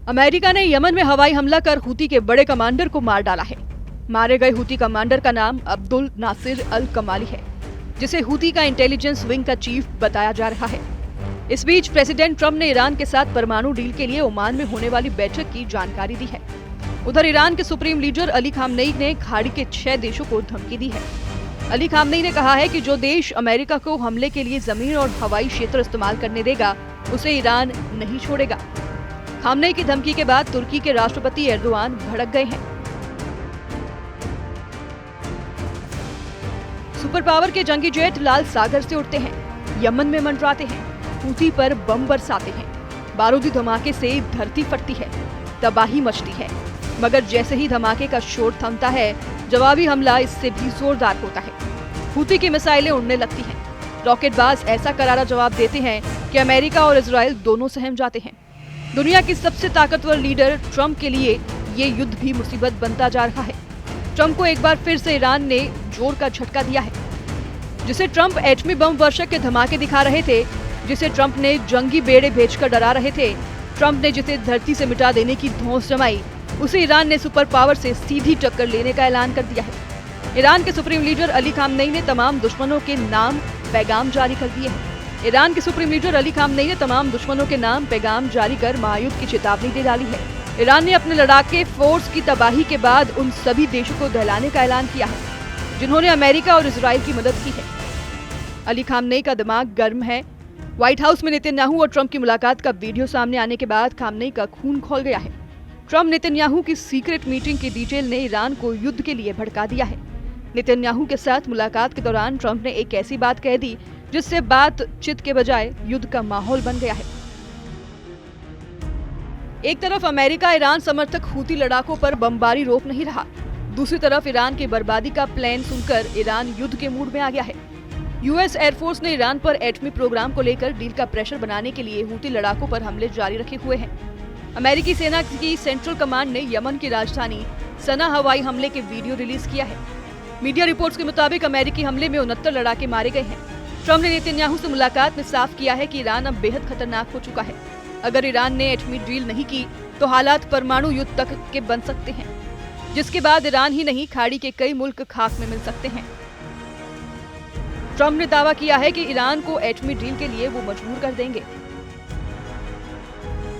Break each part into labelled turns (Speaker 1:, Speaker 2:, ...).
Speaker 1: America ने Yemen में हवाई हमला कर हूती के बड़े कमांडर को मार डाला है। मारे गए हूती कमांडर का नाम अब्दुल नासिर अल कमाली है, जिसे हूती का इंटेलिजेंस विंग का चीफ बताया जा रहा है। इस बीच प्रेसिडेंट ट्रंप ने ईरान के साथ परमाणु डील के लिए ओमान में होने वाली बैठक की जानकारी दी है। उधर ईरान के सुप्रीम लीडर अली खामनेई ने खाड़ी के 6 देशों को धमकी दी है। अली खामनेई ने कहा है कि जो देश अमेरिका को हमले के लिए जमीन और हवाई क्षेत्र इस्तेमाल करने देगा, उसे ईरान नहीं छोड़ेगा। खामनेई की धमकी के बाद तुर्की के राष्ट्रपति एर्दोआन भड़क गए हैं। सुपर पावर के जंगी जेट लाल सागर से उड़ते हैं, यमन में मंडराते हैं, हूती पर बम बरसाते हैं। बारूदी धमाके से धरती फटती है, तबाही मचती है, मगर जैसे ही धमाके का शोर थमता है, जवाबी हमला इससे भी जोरदार होता है। हूती की मिसाइलें उड़ने लगती हैं। रॉकेटबाज ऐसा करारा जवाब देते हैं कि अमेरिका और इजराइल दोनों सहम जाते हैं। दुनिया की सबसे ताकतवर लीडर ट्रंप के लिए ये युद्ध भी मुसीबत बनता जा रहा है। ट्रंप को एक बार फिर से ईरान ने जोर का झटका दिया है। जिसे ट्रंप एटमी बम वर्षक के धमाके दिखा रहे थे, जिसे ट्रंप ने जंगी बेड़े भेजकर डरा रहे थे, ट्रंप ने जिसे धरती से मिटा देने की धौंस जमाई, उसे ईरान ने सुपर पावर से सीधी टक्कर लेने का ऐलान कर दिया है। ईरान के सुप्रीम लीडर अली खामनेई ने तमाम दुश्मनों के नाम पैगाम जारी कर दिए हैं। ईरान के सुप्रीम लीडर अली खामनेई ने तमाम दुश्मनों के नाम पैगाम जारी कर महायुद्ध की चेतावनी दे डाली है। ईरान ने अपने लड़ाके फोर्स की तबाही के बाद उन सभी देशों को दहलाने का ऐलान किया है, जिन्होंने अमेरिका और इजराइल की मदद की है। अली खामनेई का दिमाग गर्म है। व्हाइट हाउस में नेतन्याहू और ट्रंप की मुलाकात का वीडियो सामने आने के बाद खामनेई का खून खौल गया है। ट्रंप नेतन्याहू की सीक्रेट मीटिंग की डिटेल ने ईरान को युद्ध के लिए भड़का दिया है। नेतन्याहू के साथ मुलाकात के दौरान ट्रंप ने एक ऐसी बात कह दी जिससे बातचीत के बजाय युद्ध का माहौल बन गया है। एक तरफ अमेरिका ईरान समर्थक हूती लड़ाकों पर बमबारी रोक नहीं रहा, दूसरी तरफ ईरान की बर्बादी का प्लान सुनकर ईरान युद्ध के मूड में आ गया है। यूएस एयरफोर्स ने ईरान पर एटमी प्रोग्राम को लेकर डील का प्रेशर बनाने के लिए हूती लड़ाकों पर हमले जारी रखे हुए हैं। अमेरिकी सेना की सेंट्रल कमांड ने यमन की राजधानी सना हवाई हमले के वीडियो रिलीज किया है। मीडिया रिपोर्ट्स के मुताबिक अमेरिकी हमले में 69 लड़ाके मारे गए हैं। ट्रंप ने नेतन्याहू से मुलाकात में साफ किया है कि ईरान अब बेहद खतरनाक हो चुका है। अगर ईरान ने एटमी डील नहीं की तो हालात परमाणु युद्ध तक के बन सकते हैं, जिसके बाद ईरान ही नहीं खाड़ी के कई मुल्क खाक में मिल सकते हैं। ट्रंप ने दावा किया है कि ईरान को एटमी डील के लिए वो मजबूर कर देंगे।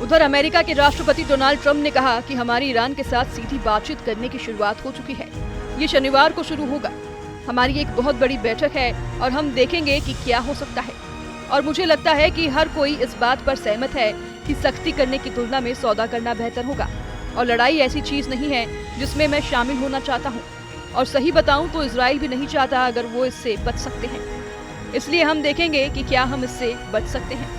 Speaker 1: उधर अमेरिका के राष्ट्रपति डोनाल्ड ट्रंप ने कहा कि हमारी ईरान के साथ सीधी बातचीत करने की शुरुआत हो चुकी है। ये शनिवार को शुरू होगा। हमारी एक बहुत बड़ी बैठक है और हम देखेंगे कि क्या हो सकता है। और मुझे लगता है कि हर कोई इस बात पर सहमत है कि सख्ती करने की तुलना में सौदा करना बेहतर होगा। और लड़ाई ऐसी चीज नहीं है जिसमें मैं शामिल होना चाहता हूँ। और सही बताऊं तो इजराइल भी नहीं चाहता अगर वो इससे बच सकते हैं। इसलिए हम देखेंगे कि क्या हम इससे बच सकते हैं।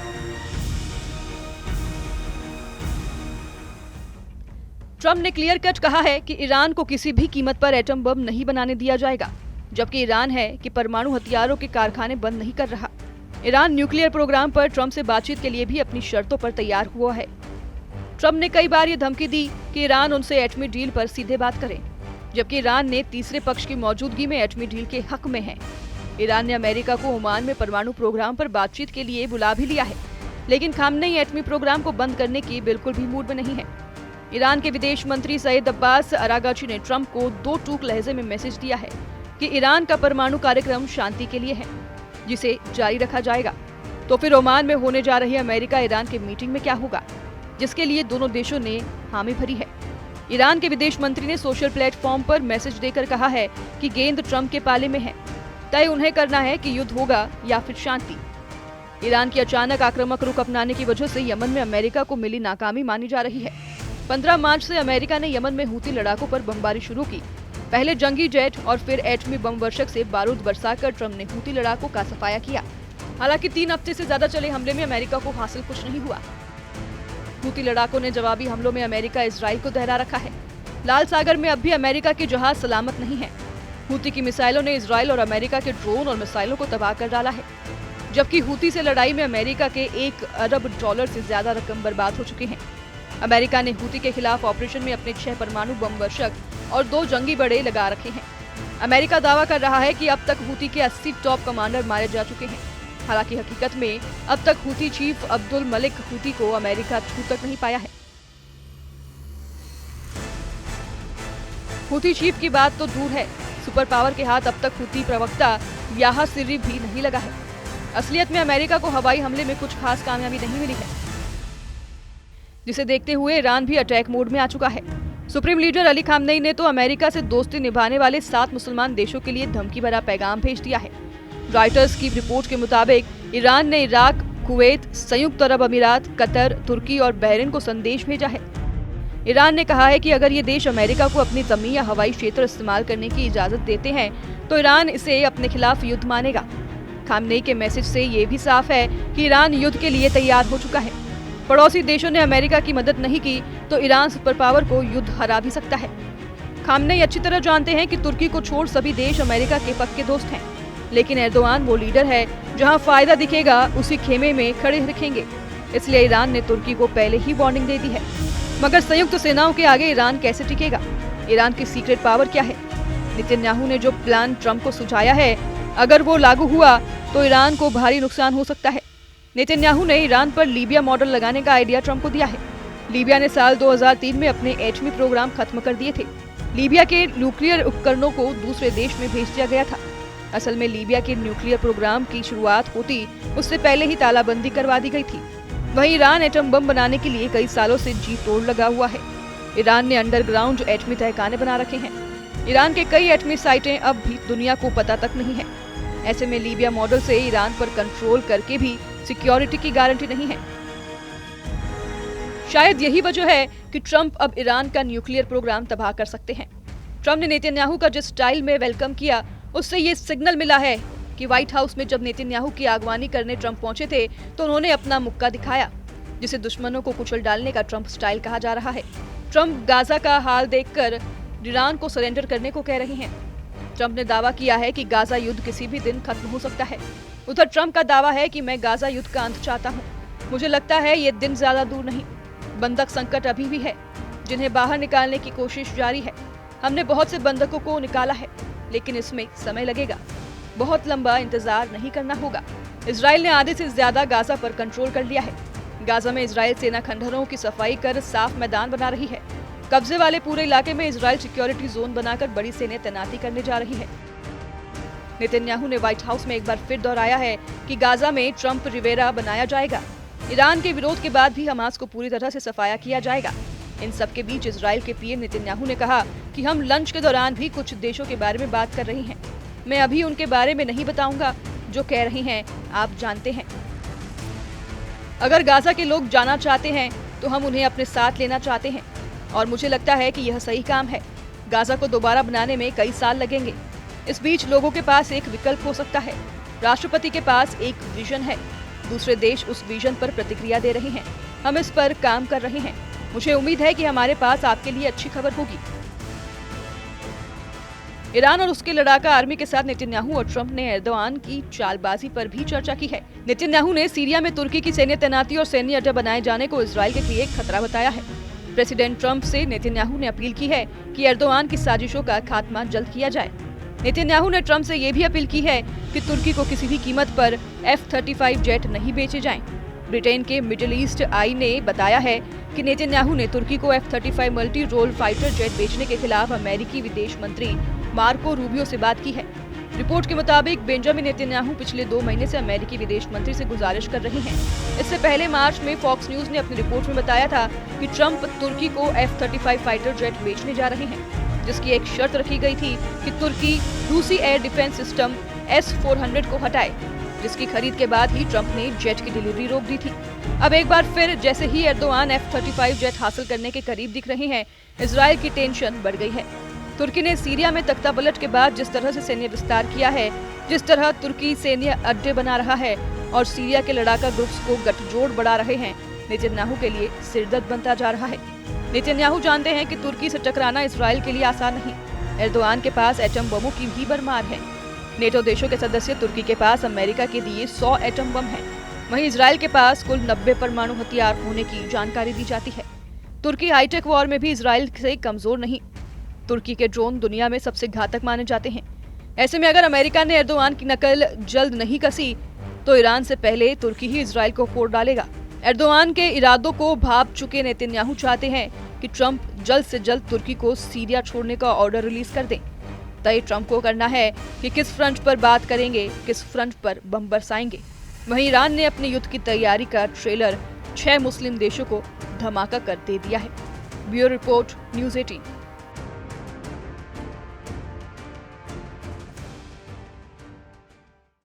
Speaker 1: ट्रंप ने क्लियर कट कहा है कि ईरान को किसी भी कीमत पर एटम बम नहीं बनाने दिया जाएगा, जबकि ईरान है कि परमाणु हथियारों के कारखाने बंद नहीं कर रहा। ईरान न्यूक्लियर प्रोग्राम पर ट्रंप से बातचीत के लिए भी अपनी शर्तों पर तैयार हुआ है। ट्रंप ने कई बार ये धमकी दी कि ईरान उनसे एटमी डील पर सीधे बात करे, जबकि ईरान ने तीसरे पक्ष की मौजूदगी में एटमी डील के हक में है। ईरान ने अमेरिका को ओमान में परमाणु प्रोग्राम पर बातचीत के लिए बुला भी लिया है, लेकिन खामनेई एटमी प्रोग्राम को बंद करने की बिल्कुल भी मूड में नहीं है। ईरान के विदेश मंत्री सईद अब्बास अरागाची ने ट्रंप को 2 टूक लहजे में मैसेज दिया है कि ईरान का परमाणु कार्यक्रम शांति के लिए है, जिसे जारी रखा जाएगा। तो फिर ओमान में होने जा रही अमेरिका ईरान के मीटिंग में क्या होगा, जिसके लिए दोनों देशों ने हामी भरी है। ईरान के विदेश मंत्री ने सोशल प्लेटफॉर्म पर मैसेज देकर कहा है कि गेंद ट्रंप के पाले में है, तय उन्हें करना है कि युद्ध होगा या फिर शांति। ईरान की अचानक आक्रामक रुख अपनाने की वजह से यमन में अमेरिका को मिली नाकामी मानी जा रही है। 15 मार्च से अमेरिका ने यमन में हूती लड़ाकों पर बमबारी शुरू की। पहले जंगी जेट और फिर एटमी बम वर्षक से बारूद बरसाकर ट्रंप ने हूती लड़ाकों का सफाया किया। हालांकि 3 हफ्ते से ज्यादा चले हमले में अमेरिका को हासिल कुछ नहीं हुआ। हूती लड़ाकों ने जवाबी हमलों में अमेरिका इजराइल को दहला रखा है। लाल सागर में अब भी अमेरिका के जहाज सलामत नहीं है। हूती की मिसाइलों ने इजराइल और अमेरिका के ड्रोन और मिसाइलों को तबाह कर डाला है, जबकि हूती से लड़ाई में अमेरिका के $1 अरब से ज्यादा रकम बर्बाद हो चुकी है। अमेरिका ने हूती के खिलाफ ऑपरेशन में अपने 6 परमाणु बम वर्षक और 2 जंगी बेड़े लगा रखे हैं। अमेरिका दावा कर रहा है कि अब तक हूती के 80 टॉप कमांडर मारे जा चुके हैं। हालांकि हकीकत में अब तक Houthi chief Abdul Malik Houthi को अमेरिका छू तक नहीं पाया है। हुती चीफ की बात तो दूर है, सुपर पावर के हाथ अब तक हुती प्रवक्ता याह्या सिर्री भी नहीं लगा है। असलियत में अमेरिका को हवाई हमले में कुछ खास कामयाबी नहीं मिली है, जिसे देखते हुए ईरान भी अटैक मोड में आ चुका है। सुप्रीम लीडर अली खामनेई ने तो अमेरिका से दोस्ती निभाने वाले 7 मुसलमान देशों के लिए धमकी भरा पैगाम भेज दिया है। रॉयटर्स की रिपोर्ट के मुताबिक ईरान ने इराक, कुवैत, संयुक्त अरब अमीरात, कतर, तुर्की और बहरीन को संदेश भेजा है। ईरान ने कहा है कि अगर ये देश अमेरिका को अपनी जमीन या हवाई क्षेत्र इस्तेमाल करने की इजाजत देते हैं तो ईरान इसे अपने खिलाफ युद्ध मानेगा। खामनेई के मैसेज से ये भी साफ है कि ईरान युद्ध के लिए तैयार हो चुका है। पड़ोसी देशों ने अमेरिका की मदद नहीं की तो ईरान सुपर पावर को युद्ध हरा भी सकता है। खामनेई अच्छी तरह जानते हैं कि तुर्की को छोड़ सभी देश अमेरिका के पक्के दोस्त हैं, लेकिन एर्दोआन वो लीडर है जहां फायदा दिखेगा उसी खेमे में खड़े रखेंगे। इसलिए ईरान ने तुर्की को पहले ही वार्निंग दे दी है। मगर संयुक्त सेनाओं के आगे ईरान कैसे टिकेगा? ईरान की सीक्रेट पावर क्या है? नेतन्याहू ने जो प्लान ट्रंप को सुझाया है, अगर वो लागू हुआ तो ईरान को भारी नुकसान हो सकता है। नेतन्याहू ने ईरान पर लीबिया मॉडल लगाने का आइडिया ट्रंप को दिया है। लीबिया ने साल 2003 में अपने एटमी प्रोग्राम खत्म कर दिए थे। लीबिया के न्यूक्लियर उपकरणों को दूसरे देश में भेज दिया गया था। असल में लीबिया के न्यूक्लियर प्रोग्राम की शुरुआत होती उससे पहले ही तालाबंदी करवा दी गई थी। वहीं ईरान एटम बम बनाने के लिए कई सालों से जी तोड़ लगा हुआ है। ईरान ने अंडरग्राउंड एटमी तहखाने बना रखे हैं। ईरान के कई एटमी साइटें अब भी दुनिया को पता तक नहीं है। ऐसे में लीबिया मॉडल से ईरान पर कंट्रोल करके भी सिक्योरिटी की गारंटी नहीं है। शायद यही वजह है कि ट्रंप अब ईरान का न्यूक्लियर प्रोग्राम तबाह कर सकते हैं। ट्रंप ने नेतन्याहू का जिस स्टाइल में वेलकम किया, उससे ये सिग्नल मिला है कि व्हाइट हाउस में जब नेतन्याहू की अगवानी करने ट्रंप पहुंचे थे तो उन्होंने अपना मुक्का दिखाया, जिसे दुश्मनों को कुचल डालने का ट्रंप स्टाइल कहा जा रहा है। ट्रंप गाजा का हाल देखकर ईरान को सरेंडर करने को कह रहे हैं। ट्रंप ने दावा किया है कि गाजा युद्ध किसी भी दिन खत्म हो सकता है। उधर ट्रंप का दावा है कि मैं गाजा युद्ध का अंत चाहता हूँ। मुझे लगता है ये दिन ज्यादा दूर नहीं। बंधक संकट अभी भी है, जिन्हें बाहर निकालने की कोशिश जारी है। हमने बहुत से बंधकों को निकाला है, लेकिन इसमें समय लगेगा। बहुत लंबा इंतजार नहीं करना होगा। इजराइल ने आधे से ज्यादा गाजा पर कंट्रोल कर लिया है। गाजा में इजराइल सेना खंडहरों की सफाई कर साफ मैदान बना रही है। कब्जे वाले पूरे इलाके में इजराइल सिक्योरिटी जोन बनाकर बड़ी सेना तैनाती करने जा रही है। नेतन्याहू ने व्हाइट हाउस में एक बार फिर दोहराया है कि गाजा में ट्रंप रिवेरा बनाया जाएगा। ईरान के विरोध के बाद भी हमास को पूरी तरह से सफाया किया जाएगा। इन सब के बीच इजराइल के पीएम नेतन्याहू ने कहा कि हम लंच के दौरान भी कुछ देशों के बारे में बात कर रही हैं। मैं अभी उनके बारे में नहीं बताऊंगा, जो कह रही हैं आप जानते हैं। अगर गाजा के लोग जाना चाहते हैं तो हम उन्हें अपने साथ लेना चाहते हैं, और मुझे लगता है कि यह सही काम है। गाजा को दोबारा बनाने में कई साल लगेंगे। इस बीच लोगों के पास एक विकल्प हो सकता है। राष्ट्रपति के पास एक विजन है, दूसरे देश उस विजन पर प्रतिक्रिया दे रहे हैं। हम इस पर काम कर रहे हैं। मुझे उम्मीद है कि हमारे पास आपके लिए अच्छी खबर होगी। ईरान और उसके लड़ाका आर्मी के साथ नेतन्याहू और ट्रंप ने एर्दोआन की चालबाजी पर भी चर्चा की है। नेतन्याहू ने सीरिया में तुर्की की सैन्य तैनाती और सैन्य अड्डा बनाए जाने को इजराइल के लिए एक खतरा बताया है। प्रेसिडेंट ट्रंप से नेतन्याहू ने अपील की है कि एर्दोआन की साजिशों का खात्मा जल्द किया जाए। नेतन्याहू ने ट्रंप से ये भी अपील की है कि तुर्की को किसी भी कीमत पर F-35 जेट नहीं बेचे जाएं। ब्रिटेन के मिडिल ईस्ट आई ने बताया है कि नेतन्याहू ने तुर्की को F-35 multi role fighter jet बेचने के खिलाफ अमेरिकी विदेश मंत्री मार्को रूबियो से बात की है। रिपोर्ट के मुताबिक बेंजामिन नेतन्याहू पिछले 2 महीने से अमेरिकी विदेश मंत्री से गुजारिश कर रहे हैं। इससे पहले मार्च में फॉक्स न्यूज ने अपनी रिपोर्ट में बताया था कि ट्रंप तुर्की को F-35 फाइटर जेट बेचने जा रहे हैं, जिसकी एक शर्त रखी गई थी कि तुर्की रूसी एयर डिफेंस सिस्टम S-400 को हटाए, जिसकी खरीद के बाद ही ट्रंप ने जेट की डिलीवरी रोक दी थी। अब एक बार फिर जैसे ही एर्दोआन F-35 जेट हासिल करने के करीब दिख रहे हैं, इजराइल की टेंशन बढ़ गई है। तुर्की ने सीरिया में तख्तापलट के बाद जिस तरह से सैन्य विस्तार किया है, जिस तरह तुर्की सैन्य अड्डे बना रहा है और सीरिया के लड़ाका ग्रुप्स को गठजोड़ बढ़ा रहे हैं, नेतन्याहू के लिए सिरदर्द बनता जा रहा है। नेतन्याहू जानते हैं कि तुर्की से टकराना इजराइल के लिए आसान नहीं। एर्दोआन के पास एटम बमों की भी भरमार है। नेटो देशों के सदस्य तुर्की के पास अमेरिका के दिए 100 एटम बम हैं। वहीं इजराइल के पास कुल 90 परमाणु हथियार होने की जानकारी दी जाती है। तुर्की हाईटेक वॉर में भी इजराइल से कमजोर नहीं। तुर्की के ड्रोन दुनिया में सबसे घातक माने जाते हैं। ऐसे में अगर अमेरिका ने एर्दोआन की नकल जल्द नहीं कसी तो ईरान से पहले तुर्की ही इजराइल को फोड़ डालेगा। एर्दोआन के इरादों को भांप चुके नेतन्याहू चाहते हैं कि ट्रंप जल्द से जल्द तुर्की को सीरिया छोड़ने का ऑर्डर रिलीज कर दें। तय ट्रंप को करना है कि किस फ्रंट पर बात करेंगे, किस फ्रंट पर बम बरसाएंगे। वहीं ईरान ने अपने युद्ध की तैयारी का ट्रेलर 6 मुस्लिम देशों को धमाका कर दे दिया है। Bureau report, news 18।